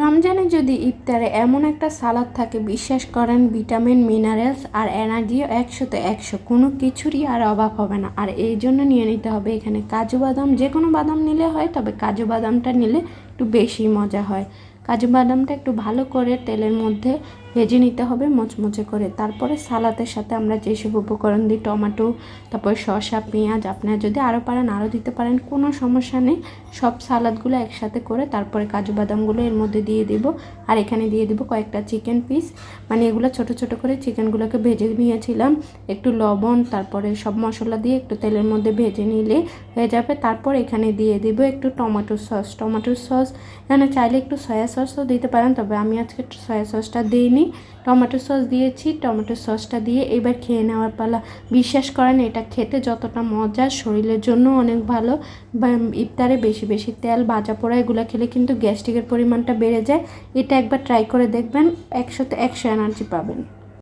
রমজানে যদি ইফতারে এমন একটা সালাদ থাকে, বিশ্বাস করেন ভিটামিন মিনারেলস আর এনার্জিও 100-100, কোনো কিছুরই আর অভাব হবে না। আর এই জন্য নিয়ে নিতে হবে এখানে কাজু বাদাম। যে কোনো বাদাম নিলে হয়, তবে কাজু বাদামটা নিলে একটু বেশি মজা হয়। কাজু বাদামটা একটু ভালো করে তেলের মধ্যে ভেজে নিতে হবে মুচমুচে করে। তারপরে সালাদের সাথে আমরা যেসব উপকরণ দিই, টমেটো, তারপর শসা, পেঁয়াজ, আপনারা যদি আরও পারেন আরও দিতে পারেন, কোনো সমস্যা নেই। সব সালাদগুলো একসাথে করে তারপরে কাজু বাদামগুলো এর মধ্যে দিয়ে দিব। আর এখানে দিয়ে দিব কয়েকটা চিকেন পিস, মানে এগুলো ছোট ছোট করে চিকেনগুলোকে ভেজে নিয়েছিলাম। একটু লবণ, তারপরে সব মশলা দিয়ে একটু তেলের মধ্যে ভেজে নিলে হয়ে যাবে। তারপর এখানে দিয়ে দিব একটু টমেটো সস। এখানে চাইলে একটু সয়া সসও দিতে পারেন, তবে আমি আজকে সয়া সসটা দিইনি, টমেটো সস দিয়েছি। টমেটো সসটা দিয়ে এবার খেয়ে নেওয়ার পালা। বিশ্বাস করেন এটা খেতে যতটা মজা, শরীরের জন্য অনেক ভালো। ইফতারে বেশি বেশি তেল, ভাজা পোড়া এগুলো খেলে কিন্তু গ্যাস্ট্রিকের পরিমাণটা বেড়ে যায়। এটা একবার ট্রাই করে দেখবেন, 100-100 এনার্জি পাবেন।